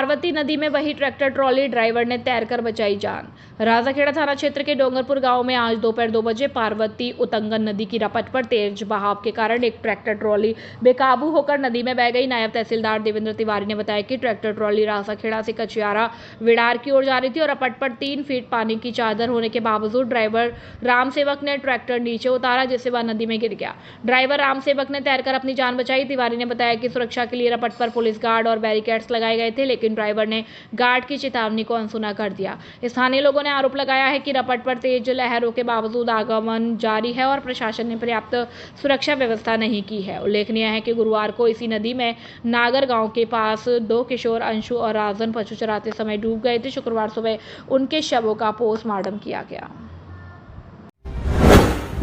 पार्वती नदी में वही ट्रैक्टर ट्रॉली ड्राइवर ने तैरकर बचाई जान। राजाखेड़ा थाना क्षेत्र के डोंगरपुर गांव में आज दोपहर 2 बजे पार्वती उतंगन नदी की रपट पर तेज बहाव के कारण एक ट्रैक्टर ट्रॉली बेकाबू होकर नदी में बह गई। नायब तहसीलदार देवेंद्र तिवारी ने बताया कि ट्रैक्टर ट्रॉली राजाखेड़ा से कचियारा विडार की ओर जा रही थी और रपट पर 3 फीट पानी की चादर होने के बावजूद ड्राइवर राम सेवक ने ट्रैक्टर नीचे उतारा, जिससे वह नदी में गिर गया। ड्राइवर राम सेवक ने तैरकर अपनी जान बचाई। तिवारी ने बताया कि सुरक्षा के लिए रपट पर पुलिस गार्ड और बैरिकेड्स लगाए गए थे, लेकिन ड्राइवर ने गार्ड की चेतावनी को अनसुना कर दिया। स्थानीय लोगों ने आरोप लगाया है कि रपट पर तेज लहरों के बावजूद आगमन जारी है और प्रशासन ने पर्याप्त सुरक्षा व्यवस्था नहीं की है। उल्लेखनीय है कि गुरुवार को इसी नदी में नागर गांव के पास 2 किशोर अंशु और राजन पशु चराते समय डूब गए थे। शुक्रवार सुबह उनके शवों का पोस्टमार्टम किया गया।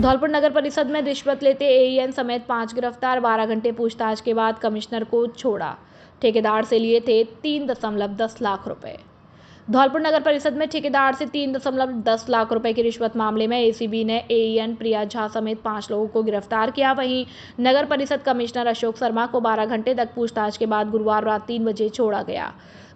धौलपुर नगर परिषद में रिश्वत लेते एईएन समेत 5 गिरफ्तार। 12 घंटे पूछताछ के बाद कमिश्नर को छोड़ा। ठेकेदार से लिए थे 3.10 लाख रुपए। धौलपुर नगर परिषद में ठेकेदार से 3.10 लाख रुपए की रिश्वत मामले में एसीबी ने एईएन प्रिया झा समेत 5 लोगों को गिरफ्तार किया। वहीं नगर परिषद कमिश्नर अशोक शर्मा को 12 घंटे तक पूछताछ के बाद गुरुवार रात 3 बजे छोड़ा गया।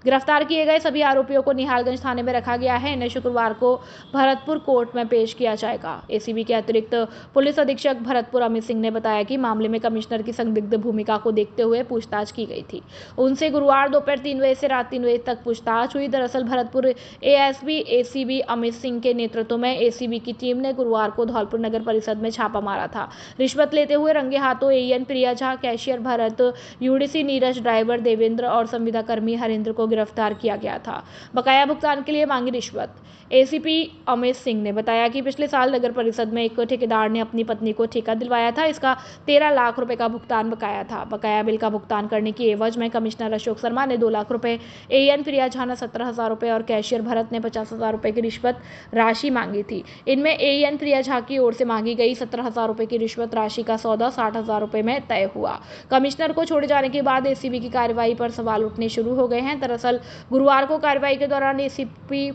गिरफ्तार किए गए सभी आरोपियों को निहालगंज थाने में रखा गया है। इन्हें शुक्रवार को भरतपुर कोर्ट में पेश किया जाएगा। एसीबी के अतिरिक्त पुलिस अधीक्षक भरतपुर अमित सिंह ने बताया कि मामले में कमिश्नर की संदिग्ध भूमिका को देखते हुए पूछताछ की गई थी। उनसे गुरुवार दोपहर 3 बजे से रात 3 बजे तक पूछताछ हुई। दरअसल भरतपुर एएसपी एसीबी अमित सिंह के नेतृत्व में एसीबी की टीम ने गुरुवार को धौलपुर नगर परिषद में छापा मारा था। रिश्वत लेते हुए रंगे हाथों AEN Priya Jha, cashier Bharat, UDC Neeraj, driver Devendra और संविदा कर्मी हरेंद्र को गिरफ्तार किया गया था। बकाया भुगतान के लिए मांगी रिश्वत। एसीपी अमित सिंह ने बताया कि पिछले साल नगर परिषद में एक ठेकेदार ने अपनी पत्नी को ठेका दिलवाया था। इसका 13 लाख रुपए का भुगतान बकाया था। बकाया बिल का भुगतान करने की एवज में कमिश्नर अशोक शर्मा ने 2 लाख रुपए, एईएन प्रिया झा ने 17,000 रुपए और कैशियर भरत ने 50,000 रुपए की रिश्वत राशि मांगी थी। इनमें एईएन प्रिया झा की ओर से मांगी गई 17,000 रुपए की रिश्वत राशि का सौदा 60,000 रुपए में तय हुआ। कमिश्नर को छोड़े जाने के बाद एसीबी की कार्रवाई पर सवाल उठने शुरू हो गए हैं। दरअसल गुरुवार को कार्रवाई के दौरान एसीपी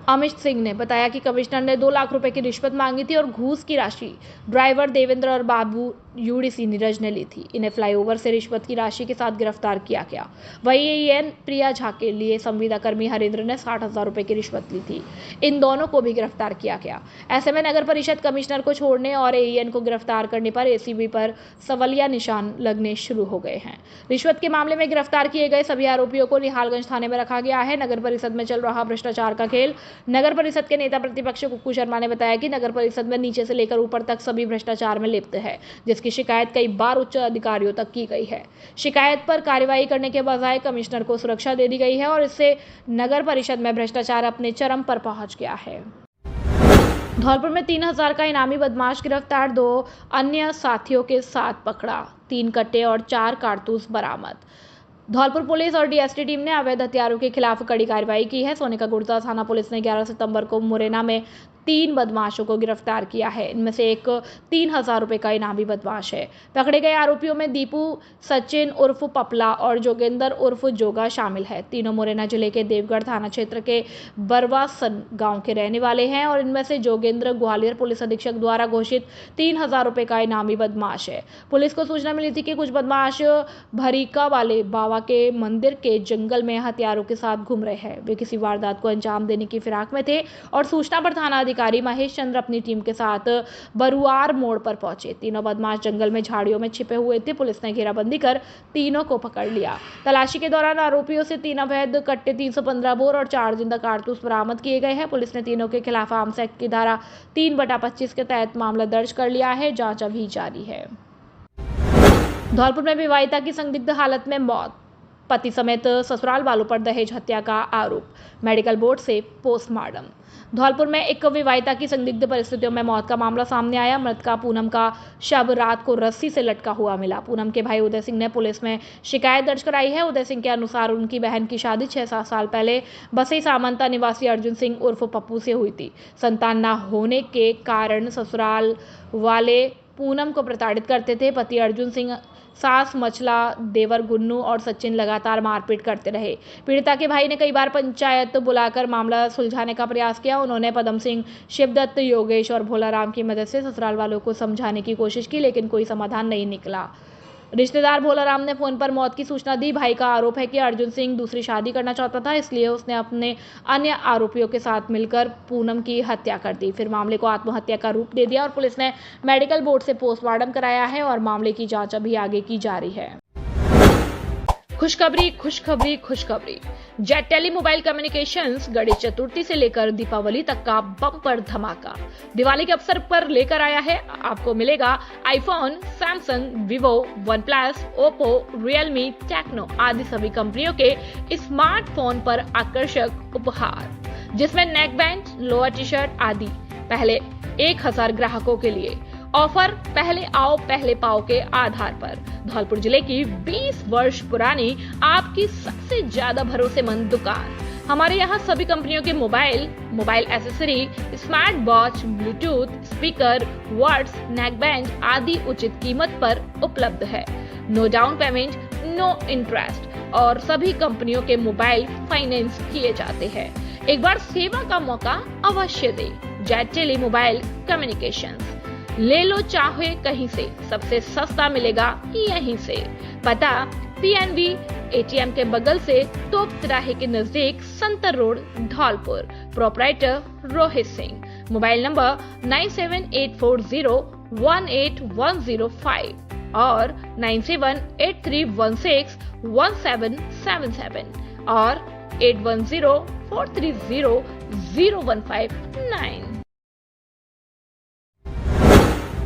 अमित सिंह ने बताया कि कमिश्नर ने 2 लाख रुपए की रिश्वत मांगी थी और घूस की राशि ड्राइवर देवेंद्र और बाबू यूडीसी नीरज ने ली थी। इन्हें फ्लाईओवर से रिश्वत की राशि के साथ गिरफ्तार किया गया। वहीं एईएन प्रिया झा के लिए संविदा कर्मी हरेंद्र ने 60,000 रुपए की रिश्वत ली थी। इन दोनों को भी गिरफ्तार किया गया। ऐसे में नगर परिषद कमिश्नर को छोड़ने और एईएन को गिरफ्तार करने पर एसीबी पर सवालिया निशान लगने शुरू हो गए हैं। रिश्वत के मामले में गिरफ्तार किए गए सभी आरोपियों को निहालगंज थाने में रखा गया है। नगर परिषद में चल रहा भ्रष्टाचार का खेल। नगर परिषद के नेता प्रतिपक्ष कुक्कू शर्मा ने बताया कि नगर परिषद में नीचे से लेकर ऊपर तक सभी भ्रष्टाचार में लिप्त है, जिसकी शिकायत कई बार उच्च अधिकारियों तक की गई है। शिकायत पर कार्रवाई करने के बजाय कमिश्नर को सुरक्षा दे दी गई है और इससे नगर परिषद में भ्रष्टाचार अपने चरम पर पहुंच गया है। धौलपुर में 3,000 का इनामी बदमाश गिरफ्तार। 2 अन्य साथियों के साथ पकड़ा। 3 कट्टे और 4 कारतूस बरामद। धौलपुर पुलिस और डीएसटी टीम ने अवैध हथियारों के खिलाफ कड़ी कार्रवाई की है। सोने का गुर्दा थाना पुलिस ने 11 सितंबर को मुरैना में 3 बदमाशों को गिरफ्तार किया है। इनमें से एक 3,000 रुपए का इनामी बदमाश है। पकड़े गए आरोपियों में दीपू, सचिन उर्फ पपला और जोगेंद्र उर्फ जोगा शामिल है। तीनों मुरैना जिले के देवगढ़ थाना क्षेत्र के बरवासन गांव के रहने वाले हैं और इनमें से जोगेंद्र ग्वालियर पुलिस अधीक्षक द्वारा घोषित 3,000 रुपए का इनामी बदमाश है। पुलिस को सूचना मिली थी कि कुछ बदमाश भरीका वाले बाबा के मंदिर के जंगल में हथियारों के साथ घूम रहे हैं। वे किसी वारदात को अंजाम देने की फिराक में थे और सूचना पर थाना अधिकारी महेश चंद्र अपनी टीम के साथ बरुआर मोड़ पर पहुंचे। तीनों बदमाश जंगल में झाड़ियों में छिपे हुए थे। पुलिस ने घेराबंदी कर तीनों को पकड़ लिया। तलाशी के दौरान आरोपियों से 3 अवैध कट्टे, 315 बोर और 4 जिंदा कारतूस बरामद किए गए हैं। पुलिस ने तीनों के खिलाफ आर्म्स एक्ट की धारा 3/25 के तहत मामला दर्ज कर लिया है। जांच अभी जारी है। धौलपुर में विवाहिता की संदिग्ध हालत में मौत। पति समेत ससुराल वालों पर दहेज हत्या का आरोप। मेडिकल बोर्ड से पोस्टमार्टम। धौलपुर में एक विवाहिता की संदिग्ध परिस्थितियों में मौत का मामला सामने आया। मृतका पूनम का शव रात को रस्सी से लटका हुआ मिला। पूनम के भाई उदय सिंह ने पुलिस में शिकायत दर्ज कराई है। उदय सिंह के अनुसार उनकी बहन की शादी 6-7 साल पहले बसई सामंता निवासी अर्जुन सिंह उर्फ पप्पू से हुई थी। संतान न होने के कारण ससुराल वाले पूनम को प्रताड़ित करते थे। पति अर्जुन सिंह, सास मचला, देवर गुन्नू और सचिन लगातार मारपीट करते रहे। पीड़िता के भाई ने कई बार पंचायत बुलाकर मामला सुलझाने का प्रयास किया। उन्होंने पदम सिंह, शिवदत्त, योगेश और भोलाराम की मदद से ससुराल वालों को समझाने की कोशिश की, लेकिन कोई समाधान नहीं निकला। रिश्तेदार भोलाराम ने फोन पर मौत की सूचना दी। भाई का आरोप है कि अर्जुन सिंह दूसरी शादी करना चाहता था, इसलिए उसने अपने अन्य आरोपियों के साथ मिलकर पूनम की हत्या कर दी। फिर मामले को आत्महत्या का रूप दे दिया और पुलिस ने मेडिकल बोर्ड से पोस्टमार्टम कराया है और मामले की जांच अभी आगे की जारी है। खुशखबरी खुशखबरी खुशखबरी। Jet Tele Mobile Communications Ganesh Chaturthi से लेकर दीपावली तक का बम्पर धमाका दिवाली के अवसर पर लेकर आया है। आपको मिलेगा iPhone, Samsung, Vivo, OnePlus, Oppo, Realme, Tecno आदि सभी कंपनियों के स्मार्टफोन पर आकर्षक उपहार, जिसमें neck band, lower T shirt आदि। पहले 1000 ग्राहकों के लिए ऑफर पहले आओ पहले पाओ के आधार पर। धौलपुर जिले की 20 वर्ष पुरानी आपकी सबसे ज्यादा भरोसेमंद दुकान। हमारे यहाँ सभी कंपनियों के mobile accessory, smart watch, bluetooth, speaker, वर्ड्स, नेक बैंड आदि उचित कीमत पर उपलब्ध है। No down payment, no interest और सभी कंपनियों के मोबाइल फाइनेंस किए जाते हैं। एक बार सेवा का मौका अवश्य दे। जेट टेली मोबाइल कम्युनिकेशंस, ले लो चाहे कहीं से, सबसे सस्ता मिलेगा यहीं से। पता PNV ATM के बगल से तोप तिराहे के नजदीक Santar road, Dholpur. Proprietor Rohit Singh. Mobile number 9784018105 और 9783161777 और 8104300159।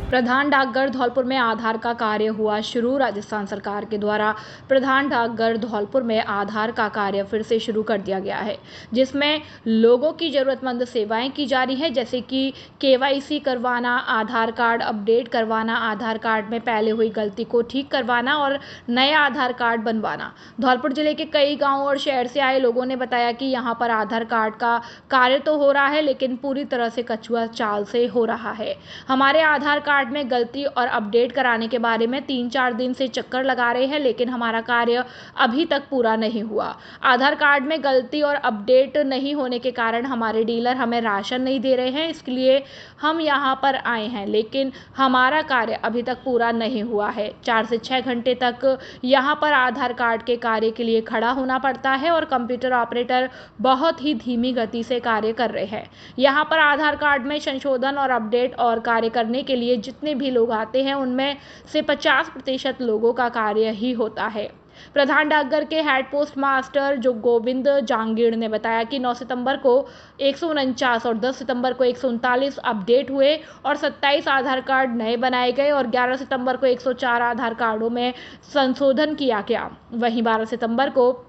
प्रधान डाकघर धौलपुर में आधार का कार्य हुआ शुरू। राजस्थान सरकार के द्वारा प्रधान डाकघर धौलपुर में आधार का कार्य फिर से शुरू कर दिया गया है, जिसमें लोगों की जरूरतमंद सेवाएं की जा रही है, जैसे कि KYC करवाना, आधार कार्ड अपडेट करवाना, आधार कार्ड में पहले हुई गलती को ठीक करवाना और नया आधार कार्ड बनवाना। धौलपुर जिले के कई गाँव और शहर से आए लोगों ने बताया कि यहाँ पर आधार कार्ड का कार्य तो हो रहा है, लेकिन पूरी तरह से कछुआ चाल से हो रहा है। हमारे आधार कार्ड में गलती और अपडेट कराने के बारे में 3-4 दिन से चक्कर लगा रहे हैं, लेकिन हमारा कार्य अभी तक पूरा नहीं हुआ। आधार कार्ड में गलती और अपडेट नहीं होने के कारण हमारे डीलर हमें राशन नहीं दे रहे हैं, इसलिए हम यहाँ पर आए हैं, लेकिन हमारा कार्य अभी तक पूरा नहीं हुआ है। 4 से 6 घंटे तक यहाँ पर आधार कार्ड के कार्य के लिए खड़ा होना पड़ता है और कंप्यूटर ऑपरेटर बहुत ही धीमी गति से कार्य कर रहे हैं। यहाँ पर आधार कार्ड में संशोधन और अपडेट और कार्य करने के लिए जितने भी लोग आते हैं, उनमें से 50% लोगों का कार्य ही होता है। प्रधान डाकघर के हेड पोस्ट मास्टर जो गोविंद जांगीड़ ने बताया कि 9 सितंबर को 149 और 10 सितंबर को 139 अपडेट हुए और 27 आधार कार्ड नए बनाए गए और 11 सितंबर को 104 आधार कार्डों में संशोधन किया गया। वहीं 12 सितंबर को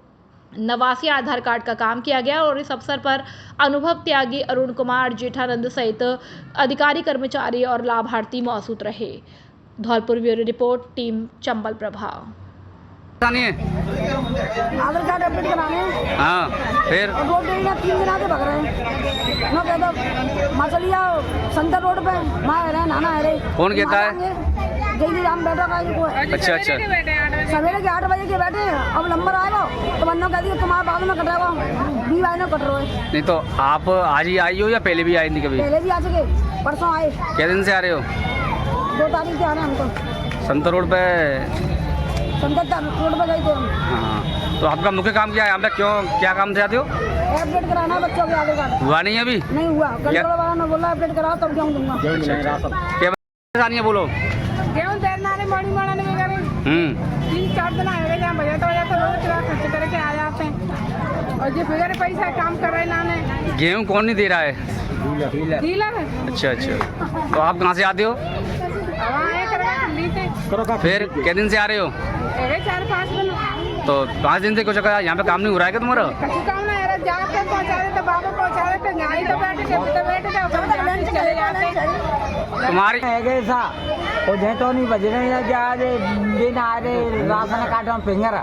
89 आधार कार्ड का काम किया गया और इस अवसर पर अनुभव त्यागी, अरुण कुमार, जेठानंद सहित अधिकारी, कर्मचारी और लाभार्थी मौजूद रहे। Dholpur bureau report, team Chambal प्रभाव। आधार कार्ड अपडेट कराने हैं। हाँ, फिर 3 दिन आगे भग रहे हैं। नो कहता मचलिया संतर रोड पे माँ रहे नाना है रे। कौन कहता है? जल्दी हम बैठा का को। अच्छा। सवेरे के 8 बजे के बैठे, अब नंबर आएगा तो बन्नो कहती है तुम्हारे बाद में कटेगा, 20 आई कट रहे हो। नहीं तो आप आज ही आई हो या पहले भी आई थी कभी? पहले भी आ चुके, परसों आए। क्या दिन से आ रहे हो? 2 तारीख से आ रहे हैं हमको। संतर रोड पे? संतर रोड पे गए थे हम। हाँ, तो आपका मुख्य काम क्या है यहाँ पे? क्या काम से आते हो? अपडेट कराना बच्चों के आधार कार्ड। हुआ नहीं अभी? नहीं हुआ, कंट्रोल वाला ने बोला अपडेट कराओ तब जाऊँ दूंगा। क्या परेशानी है बोलो? गेहूं तैरना रे मॉर्निंग बनाने में करे 3-4 दिन आए जहाँ बजा तो रोज खर्च करके आ जाते हैं और जो फिर पैसा काम कर रहे लाने। गेहूँ कौन नहीं दे रहा है? डीलर। अच्छा। तो आप कहाँ से आते हो? फिर कितने दिन से आ रहे हो? 4-5 दिन। तो 5 दिन से कुछ यहाँ पे काम नहीं हो रहा है क्या तुम्हारा? काम नहीं है, जाकर पहुँचा देते, बाबा पहुँचा देते, गाड़ी तो बैठ चले जाते। तुम्हारी वो जेठो नहीं बजने लगे आज दिन आ रहे राशन कार्ड में फिंगर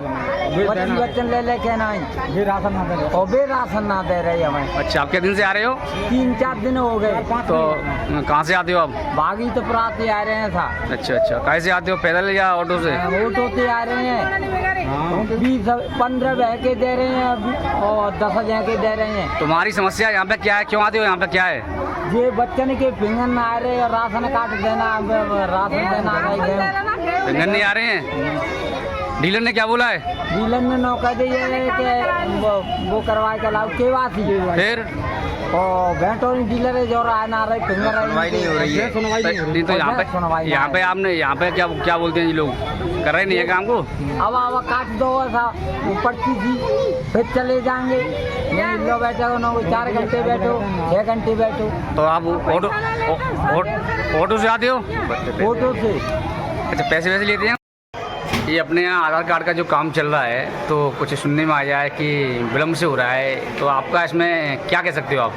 बच्चन ले लेके नहीं भी राशन ना दे रहे और भी राशन ना दे रहे हमें। अच्छा, आप कितने दिन से आ रहे हो? 3-4 दिन हो गए। तो कहाँ से आते हो आप? बागी तो प्रात आ रहे हैं था। अच्छा। कैसे आते हो, पैदल या ऑटो से? ऑटो से आ रहे हैं। 20-15 बह के दे रहे हैं अभी और 10,000 के दे रहे हैं। तुम्हारी समस्या यहाँ पे क्या है, क्यों आते हो यहाँ पे, क्या है? ये बच्चन के पिंगन ना आ रहे और राशन कार्ड देना, राशन देना आ रही है। पिंगन नहीं आ रहे हैं? डीलर ने क्या बोला है? डीलर ने नौका दी है कि वो करवाए के लाओ केवासी फिर और घंटों डीलर है जो रहा ना रहे फिंगर सुनवाई नहीं हो रही है। नहीं तो यहाँ पे आपने यहाँ पे क्या बोलते हैं ये लोग, कर रहे नहीं है काम को? अब काट दो ऐसा पर्ची थी फिर चले जाएंगे। नहीं लो बैठो ना 4 घंटे बैठो 6 घंटे बैठो। तो आप ऑटो से आते हो? ऑटो से। अच्छा, पैसे वैसे लेते हैं? ये अपने यहाँ आधार कार्ड का जो काम चल रहा है तो कुछ सुनने में आया है कि विलम्ब से हो रहा है, तो आपका इसमें क्या कह सकते हो आप?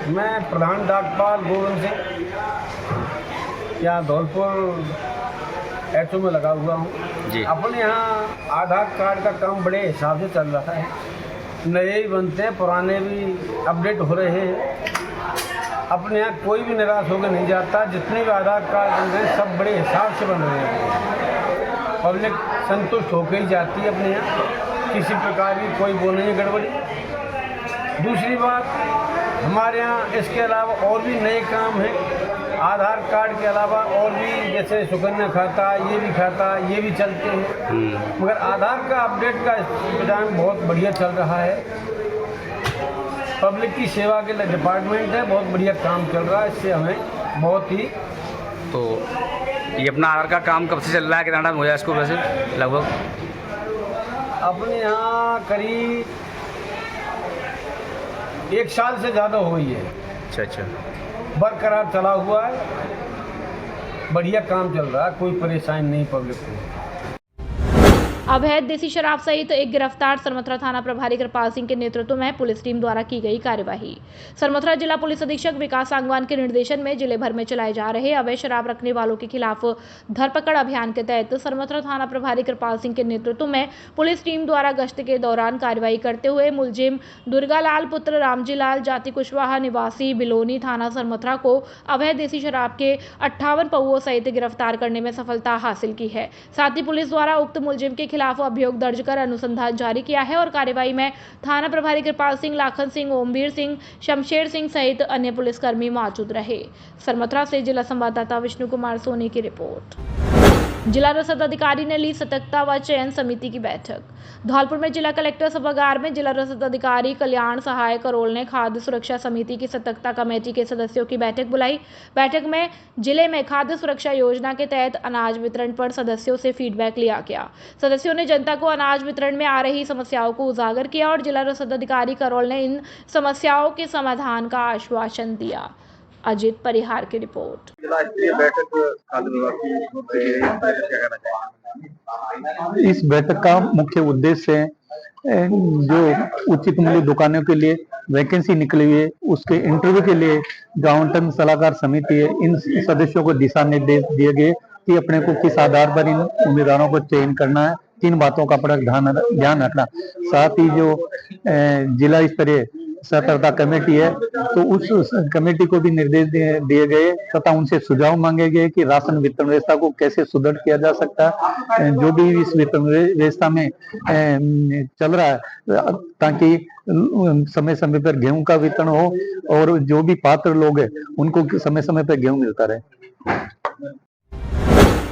मैं प्रधान डाकपाल गोविंद सिंह यहाँ धौलपुर एचओ में लगा हुआ हूँ जी। अपने यहाँ आधार कार्ड का काम बड़े हिसाब से चल रहा है, नए भी बनते हैं, पुराने भी अपडेट हो रहे हैं। अपने यहाँ कोई भी निराश होकर नहीं जाता, जितने भी आधार कार्ड बन रहे हैं सब बड़े हिसाब से बन रहे हैं। पब्लिक संतुष्ट होकर ही जाती है अपने यहाँ, किसी प्रकार की कोई वो नहीं है गड़बड़ी। दूसरी बात, हमारे यहाँ इसके अलावा और भी नए काम हैं, आधार कार्ड के अलावा और भी, जैसे सुकन्या खाता, ये भी खाता, ये भी चलते हैं। मगर आधार का अपडेट का इंतजाम बहुत बढ़िया चल रहा है। पब्लिक की सेवा के लिए डिपार्टमेंट है, बहुत बढ़िया काम चल रहा है, इससे हमें बहुत ही। तो ये अपना आधार का काम कब से चल रहा है, कितना टाइम हो जाए इसको वैसे लगभग? अपने यहाँ करीब 1 साल से ज़्यादा हो गई है। अच्छा, बरकरार चला हुआ है, बढ़िया काम चल रहा है, कोई परेशानी नहीं पब्लिक को। अवैध देसी शराब सहित एक गिरफ्तार। सरमथरा थाना प्रभारी कृपाल सिंह के नेतृत्व में पुलिस टीम द्वारा की गई कार्यवाही। सरमथरा जिला पुलिस अधीक्षक विकास सांगवान के निर्देशन में जिले भर में चलाए जा रहे अवैध शराब रखने वालों के खिलाफ धरपकड़ अभियान के तहत सरमथरा थाना प्रभारी कृपाल सिंह के नेतृत्व में पुलिस टीम द्वारा गश्त के दौरान कार्रवाई करते हुए मुलजिम दुर्गालाल पुत्र रामजीलाल जाति कुशवाहा निवासी बिलोनी थाना सरमथरा को अवैध देसी शराब के 58 पौओं सहित गिरफ्तार करने में सफलता हासिल की है। साथ ही पुलिस द्वारा उक्त मुलजिम के खिलाफ अभियोग दर्ज कर अनुसंधान जारी किया है और कार्रवाई में थाना प्रभारी कृपाल सिंह, लाखन सिंह, ओमवीर सिंह, शमशेर सिंह सहित अन्य पुलिसकर्मी मौजूद रहे। सरमथरा से जिला संवाददाता विष्णु कुमार सोनी की रिपोर्ट। जिला रसद अधिकारी ने ली सतर्कता व चयन समिति की बैठक। धौलपुर में जिला कलेक्टर सभागार में जिला रसद अधिकारी कल्याण सहाय करोल ने खाद्य सुरक्षा समिति की सतर्कता कमेटी के सदस्यों की बैठक बुलाई। बैठक में जिले में खाद्य सुरक्षा योजना के तहत अनाज वितरण पर सदस्यों से फीडबैक लिया गया। सदस्यों ने जनता को अनाज वितरण में आ रही समस्याओं को उजागर किया और जिला रसद अधिकारी करोल ने इन समस्याओं के समाधान का आश्वासन दिया। अजित परिहार की रिपोर्ट। इस बैठक का मुख्य उद्देश्य है जो उचित मूल्य दुकानों के लिए वैकेंसी निकली हुई है, उसके इंटरव्यू के लिए जो आवंटन सलाहकार समिति है, इन सदस्यों को दिशा निर्देश दिए गए कि अपने को किस आधार पर इन उम्मीदवारों को चयन करना है। 3 बातों का बड़ा ध्यान रखना। साथ ही जो जिला स्तरीय सतर्कता कमेटी है तो उस कमेटी को भी निर्देश दिए गए तथा उनसे सुझाव मांगे गए कि राशन वितरण व्यवस्था को कैसे सुदृढ़ किया जा सकता है, जो भी इस वितरण व्यवस्था में चल रहा है, ताकि समय समय पर गेहूं का वितरण हो और जो भी पात्र लोग हैं उनको समय समय पर गेहूं मिलता रहे।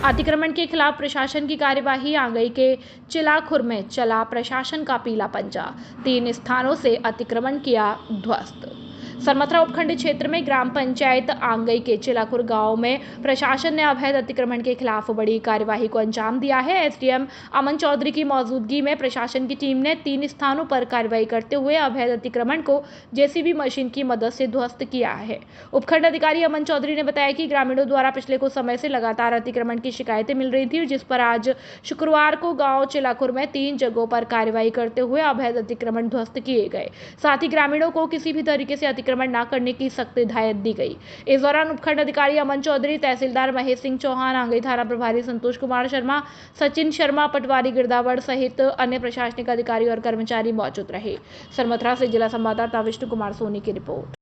अतिक्रमण के खिलाफ प्रशासन की कार्यवाही। आंगई के चिलाखुर में चला प्रशासन का पीला पंजा। 3 स्थानों से अतिक्रमण किया ध्वस्त। सरमथरा उपखंड क्षेत्र में ग्राम पंचायत आंगई के चिलाखुर गांव में प्रशासन ने अवैध अतिक्रमण के खिलाफ बड़ी कार्यवाही को अंजाम दिया है। एसडीएम अमन चौधरी की मौजूदगी में प्रशासन की टीम ने 3 स्थानों पर कार्रवाई करते हुए अवैध अतिक्रमण को जेसीबी मशीन की मदद से ध्वस्त किया है। उपखंड अधिकारी अमन चौधरी ने बताया कि ग्रामीणों द्वारा पिछले कुछ समय से लगातार अतिक्रमण की शिकायतें मिल रही थी, जिस पर आज शुक्रवार को गाँव चिलाखुर में 3 जगहों पर कार्रवाई करते हुए अवैध अतिक्रमण ध्वस्त किए गए। साथ ही ग्रामीणों को किसी भी तरीके से अतिक्रमण न करने की सख्त हिदायत दी गई। इस दौरान उपखंड अधिकारी अमन चौधरी, तहसीलदार महेश सिंह चौहान, आंगई थाना प्रभारी संतोष कुमार शर्मा, सचिन शर्मा, पटवारी गिरदावड़ सहित अन्य प्रशासनिक अधिकारी और कर्मचारी मौजूद रहे। सरमथरा से जिला संवाददाता विष्णु कुमार सोनी की रिपोर्ट।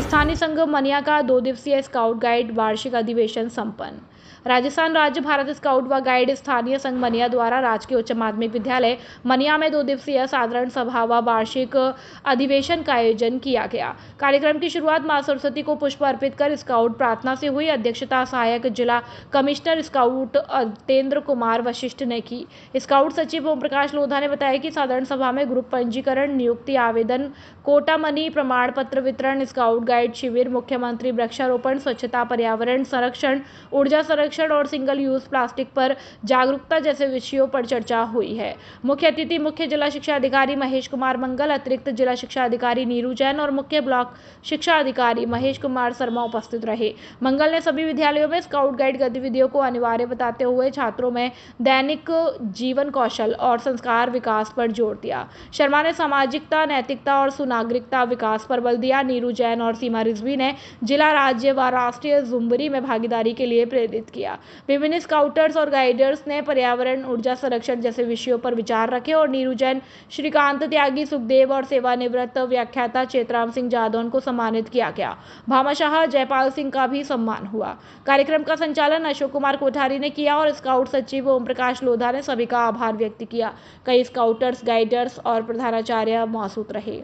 स्थानीय संघ मनिया का 2 दिवसीय स्काउट गाइड वार्षिक अधिवेशन संपन्न। राजस्थान राज्य भारत स्काउट व गाइड स्थानीय संघ मनिया द्वारा राजकीय उच्च माध्यमिक विद्यालय मनिया में 2 दिवसीय साधारण सभा व वार्षिक अधिवेशन का आयोजन किया गया। कार्यक्रम की शुरुआत मां सरस्वती को पुष्प अर्पित कर स्काउट प्रार्थना से हुई। अध्यक्षता सहायक जिला कमिश्नर स्काउट अतेंद्र कुमार वशिष्ठ ने की। स्काउट सचिव ओम प्रकाश लोधा ने बताया कि साधारण सभा में ग्रुप पंजीकरण, नियुक्ति आवेदन, कोटा मनी, प्रमाण पत्र वितरण, स्काउट गाइड शिविर, मुख्यमंत्री वृक्षारोपण, स्वच्छता, पर्यावरण संरक्षण, ऊर्जा संरक्षण और सिंगल यूज प्लास्टिक पर जागरूकता जैसे विषयों पर चर्चा हुई है। मुख्य अतिथि मुख्य जिला शिक्षा अधिकारी महेश कुमार मंगल, अतिरिक्त जिला शिक्षा अधिकारी नीरू जैन और मुख्य ब्लॉक शिक्षा अधिकारी महेश कुमार शर्मा उपस्थित रहे। मंगल ने सभी विद्यालयों में स्काउट गाइड गतिविधियों को अनिवार्य बताते हुए छात्रों में दैनिक जीवन कौशल और संस्कार विकास पर जोर दिया। शर्मा ने सामाजिकता, नैतिकता और सुनागरिकता विकास पर बल दिया। नीरू जैन और सीमा रिजवी ने जिला, राज्य व राष्ट्रीय जुम्बरी में भागीदारी के लिए प्रेरित किया। विभिन्न स्काउटर्स और गाइडर्स ने पर्यावरण, ऊर्जा संरक्षण जैसे विषयों पर विचार रखे और नीरू जैन, श्रीकांत त्यागी, सुखदेव और सेवानिवृत्त व्याख्याता चेतराम सिंह जादौन को सम्मानित किया गया। भामाशाह जयपाल सिंह का भी सम्मान हुआ। कार्यक्रम का संचालन अशोक कुमार कोठारी ने किया और स्काउट सचिव ओम प्रकाश लोधा ने सभी का आभार व्यक्त किया। कई स्काउटर्स, गाइडर्स और प्रधानाचार्य मौजूद रहे।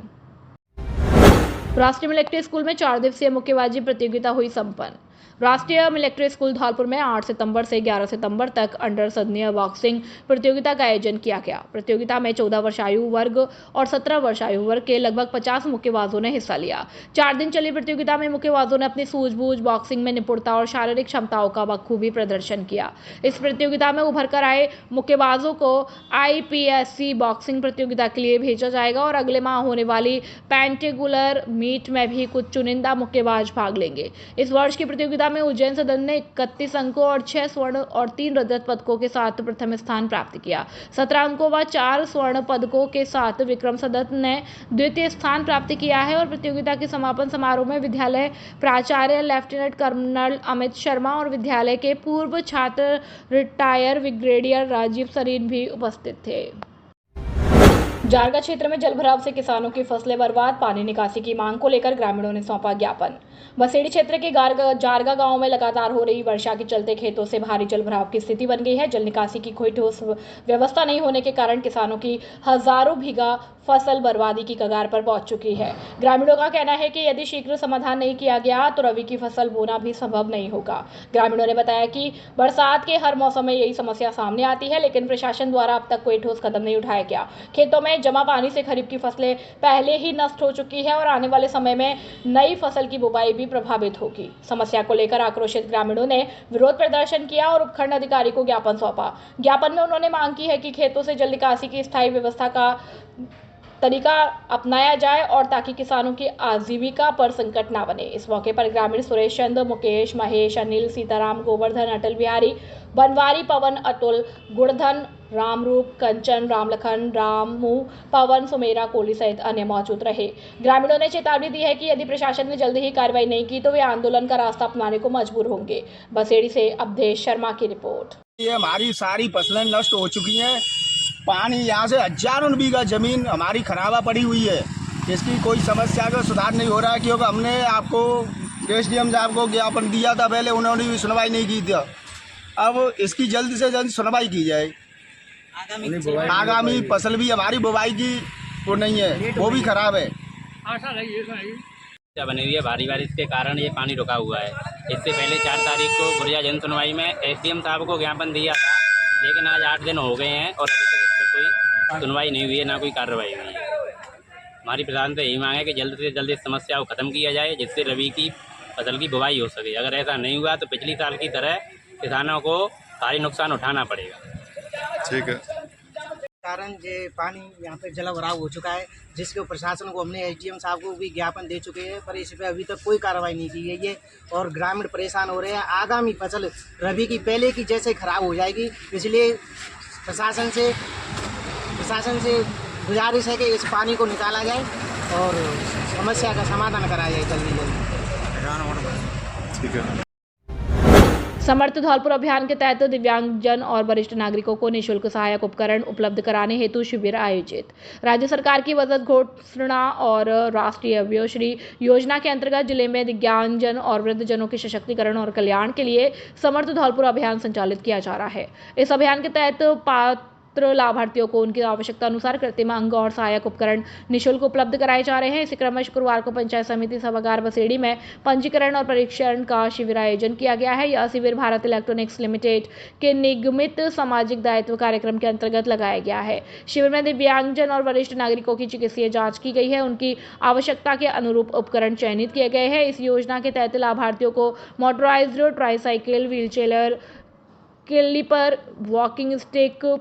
राष्ट्रीय मिलिट्री स्कूल में 4 दिवसीय मुक्केबाजी प्रतियोगिता हुई संपन्न। राष्ट्रीय मिलिट्री स्कूल धौलपुर में 8 सितंबर से 11 सितंबर तक अंडर सदनीय बॉक्सिंग प्रतियोगिता का आयोजन किया गया। प्रतियोगिता में 14 वर्ष आयु वर्ग और 17 वर्ष आयु वर्ग के लगभग 50 मुक्केबाजों ने हिस्सा लिया। 4 दिन चली प्रतियोगिता में मुक्केबाजों ने अपनी सूझबूझ, बॉक्सिंग में निपुणता और शारीरिक क्षमताओं का बखूबी प्रदर्शन किया। इस प्रतियोगिता में उभर कर आए मुक्केबाजों को IPSC बॉक्सिंग प्रतियोगिता के लिए भेजा जाएगा और अगले माह होने वाली पेंटेगुलर मीट में भी कुछ चुनिंदा मुक्केबाज भाग लेंगे। इस वर्ष की प्रतियोगिता में उज्जैन सदन ने 31 अंकों और 6 स्वर्ण और 3 रजत पदकों के साथ प्रथम स्थान प्राप्त किया। 17 अंकों व 4 स्वर्ण पदकों के साथ विक्रम सदन ने द्वितीय स्थान प्राप्त किया है और प्रतियोगिता के समापन समारोह में विद्यालय प्राचार्य लेफ्टिनेंट कर्नल अमित शर्मा और विद्यालय के पूर्व छात्र रिटायर ब्रिगेडियर राजीव सरीन भी उपस्थित थे। जारगा क्षेत्र में जलभराव से किसानों की फसलें बर्बाद, पानी निकासी की मांग को लेकर ग्रामीणों ने सौंपा ज्ञापन। बसेड़ी क्षेत्र के जारगा गांव में लगातार हो रही वर्षा के चलते खेतों से भारी जलभराव की स्थिति बन गई है। जल निकासी की कोई ठोस व्यवस्था नहीं होने के कारण किसानों की हजारों बीघा फसल बर्बादी की कगार पर पहुंच चुकी है। ग्रामीणों का कहना है कि यदि शीघ्र समाधान नहीं किया गया तो रबी की फसल बोना भी संभव नहीं होगा। ग्रामीणों ने बताया कि बरसात के हर मौसम में यही समस्या सामने आती है, लेकिन प्रशासन द्वारा अब तक कोई ठोस कदम नहीं उठाया गया। खेतों में जमा पानी से खरीफ की फसलें पहले ही नष्ट हो चुकी है और आने वाले समय में नई फसल की बुवाई भी प्रभावित होगी। समस्या को लेकर आक्रोशित ग्रामीणों ने विरोध प्रदर्शन किया और उपखंड अधिकारी को ज्ञापन सौंपा। ज्ञापन में उन्होंने मांग की है कि खेतों से जल निकासी की स्थायी व्यवस्था का तरीका अपनाया जाए और ताकि किसानों की आजीविका पर संकट ना बने। इस मौके पर ग्रामीण सुरेश चंद, मुकेश, महेश, अनिल, सीताराम, गोवर्धन, अटल बिहारी, बनवारी, पवन, अतुल, गुणधन, रामरूप, कंचन, रामलखन, रामू, पवन, सुमेरा, कोली सहित अन्य मौजूद रहे। ग्रामीणों ने चेतावनी दी है कि यदि प्रशासन ने जल्दी ही कार्रवाई नहीं की तो वे आंदोलन का रास्ता अपनाने को मजबूर होंगे। बसेड़ी से अवधेश शर्मा की रिपोर्ट। ये हमारी सारी फसलें नष्ट हो चुकी हैं। पानी यहाँ से हजारों बीघा जमीन हमारी खराबा पड़ी हुई है। इसकी कोई समस्या का सुधार नहीं हो रहा है क्योंकि हमने आपको SDM साहब को ज्ञापन दिया था पहले, उन्होंने भी सुनवाई नहीं की थी। अब इसकी जल्द से जल्द सुनवाई की जाए। आगामी फसल भी हमारी बुवाई की वो नहीं है, वो भी खराब है। बनी हुई है, भारी बारिश के कारण ये पानी रुका हुआ है। इससे पहले 4 तारीख को गुर्जा जन सुनवाई में SDM साहब को ज्ञापन दिया था, लेकिन आज 8 दिन हो गए हैं और अभी तक इस पर कोई सुनवाई नहीं हुई है, ना कोई कार्रवाई हुई है। हमारी प्रधान से यही मांग है कि जल्द से जल्द इस समस्या को ख़त्म किया जाए, जिससे रबी की फसल की बुवाई हो सके। अगर ऐसा नहीं हुआ तो पिछली साल की तरह किसानों को भारी नुकसान उठाना पड़ेगा। ठीक है। कारण ये पानी यहाँ पे जलभराव हो चुका है, जिसके प्रशासन को हमने SDM साहब को भी ज्ञापन दे चुके हैं, पर इस पर अभी तक कोई कार्रवाई नहीं की गई है और ग्रामीण परेशान हो रहे हैं। आगामी फसल रबी की पहले की जैसे खराब हो जाएगी, इसलिए प्रशासन से गुजारिश है कि इस पानी को निकाला जाए और समस्या का समाधान कराया जाए जल्दी जल्दी। ठीक है। समर्थ धौलपुर अभियान के तहत दिव्यांगजन और वरिष्ठ नागरिकों को निःशुल्क सहायक उपकरण उपलब्ध कराने हेतु शिविर आयोजित। राज्य सरकार की बजट घोषणा और राष्ट्रीय वयोश्री योजना के अंतर्गत जिले में दिव्यांगजन और वृद्धजनों के सशक्तिकरण और कल्याण के लिए समर्थ धौलपुर अभियान संचालित किया जा रहा है। इस अभियान के तहत पात्र लाभार्थियों को उनकी आवश्यकता अनुसार कृत्रिम अंग और सहायक उपकरण निःशुल्क उपलब्ध कराए जा रहे हैं। इसी क्रम में शुक्रवार को पंचायत समिति सभागार बसेड़ी में पंजीकरण और परीक्षण का शिविर आयोजन किया गया है। यह शिविर भारत इलेक्ट्रॉनिक्स लिमिटेड के निगमित सामाजिक दायित्व कार्यक्रम के अंतर्गत लगाया गया है। शिविर में दिव्यांगजन और वरिष्ठ नागरिकों की चिकित्सीय जांच की गई है। उनकी आवश्यकता के अनुरूप उपकरण चयनित किए गए हैं। इस योजना के तहत लाभार्थियों को motorised tricycle, wheelchair, clipper, walking stick,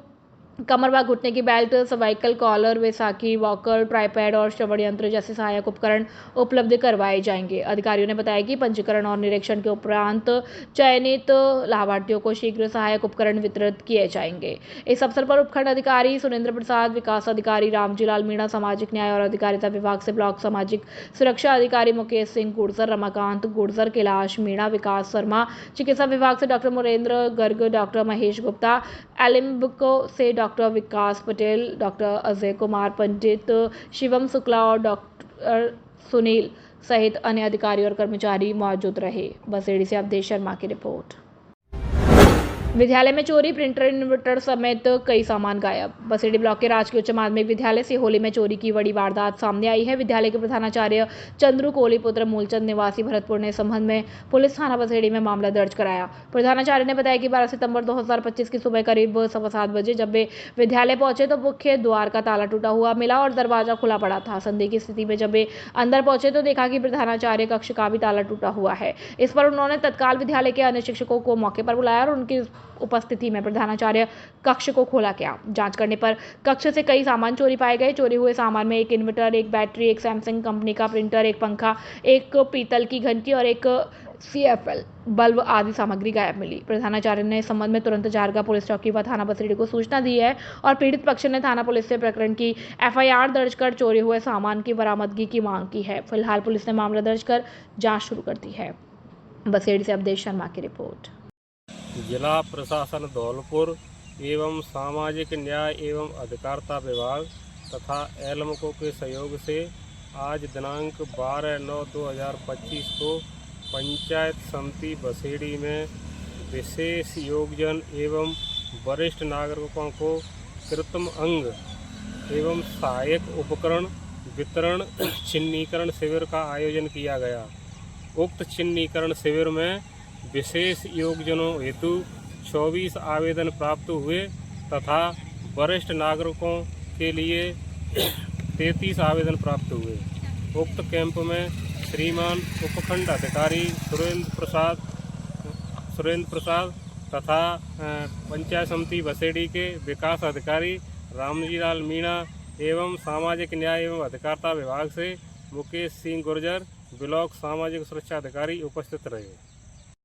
कमर व घुटने की बेल्ट, सर्वाइकल कॉलर, वैसाखी, वॉकर, ट्राईपैड और श्रवण यंत्र जैसे सहायक उपकरण उपलब्ध करवाए जाएंगे। अधिकारियों ने बताया कि पंजीकरण और निरीक्षण के उपरांत चयनित लाभार्थियों को शीघ्र सहायक उपकरण वितरित किए जाएंगे। इस अवसर पर उपखंड अधिकारी सुरेंद्र प्रसाद, विकास अधिकारी रामजीलाल मीणा, सामाजिक न्याय और अधिकारिता विभाग से ब्लॉक सामाजिक सुरक्षा अधिकारी मुकेश सिंह गुर्जर, रमाकांत गुर्जर, कैलाश मीणा, विकास शर्मा, चिकित्सा विभाग से डॉक्टर मुरेंद्र गर्ग, डॉक्टर महेश गुप्ता, एलिम्बको से डॉक्टर विकास पटेल, डॉक्टर अजय कुमार पंडित, शिवम शुक्ला और डॉक्टर सुनील सहित अन्य अधिकारी और कर्मचारी मौजूद रहे। बसेड़ी से अवधेश शर्मा की रिपोर्ट। विद्यालय में चोरी, प्रिंटर, इन्वर्टर समेत कई सामान गायब। बसेड़ी ब्लॉक के राजकीय उच्च माध्यमिक विद्यालय सिहोली में चोरी की बड़ी वारदात सामने आई है। विद्यालय के प्रधानाचार्य चंद्रू कोहली पुत्र मूलचंद निवासी भरतपुर ने इस संबंध में पुलिस थाना बसेड़ी में मामला दर्ज कराया। प्रधानाचार्य ने बताया कि 12 सितंबर 2025 की सुबह करीब 7:15 बजे जब वे विद्यालय पहुंचे तो मुख्य द्वार का ताला टूटा हुआ मिला और दरवाजा खुला पड़ा था। संदेह की स्थिति में जब वे अंदर पहुंचे तो देखा कि प्रधानाचार्य कक्ष का भी ताला टूटा हुआ है। इस पर उन्होंने तत्काल विद्यालय के अन्य शिक्षकों को मौके पर बुलाया और उनकी उपस्थिति में प्रधानाचार्य कक्ष को खोला गया। जांच करने पर कक्ष से कई सामान चोरी पाए गए। चोरी हुए सामान में एक इन्वर्टर, एक बैटरी, एक सैमसंग कंपनी का प्रिंटर, एक पंखा, एक पीतल की घंटी और एक CFL बल्ब आदि सामग्री गायब मिली। प्रधानाचार्य ने इस संबंध में तुरंत जारगा पुलिस चौकी व थाना बसेड़ी को सूचना दी है और पीड़ित पक्ष ने थाना पुलिस से प्रकरण की FIR दर्ज कर चोरी हुए सामान की बरामदगी की मांग की है। फिलहाल पुलिस ने मामला दर्ज कर जाँच शुरू कर दी है। बसेड़ी से अवधेश शर्मा की रिपोर्ट। जिला प्रशासन धौलपुर एवं सामाजिक न्याय एवं अधिकारिता विभाग तथा एलमको के सहयोग से आज दिनांक 12/9/2025 को पंचायत समिति बसेड़ी में विशेष योगजन एवं वरिष्ठ नागरिकों को कृत्रिम अंग एवं सहायक उपकरण वितरण चिन्हीकरण शिविर का आयोजन किया गया। उक्त चिन्हीकरण शिविर में विशेष योगजनों हेतु 24 आवेदन प्राप्त हुए तथा वरिष्ठ नागरिकों के लिए 33 आवेदन प्राप्त हुए। उक्त कैंप में श्रीमान उपखंड अधिकारी सुरेंद्र प्रसाद तथा पंचायत समिति बसेड़ी के विकास अधिकारी रामजीलाल मीणा एवं सामाजिक न्याय एवं अधिकारिता विभाग से मुकेश सिंह गुर्जर, ब्लॉक सामाजिक सुरक्षा अधिकारी उपस्थित रहे।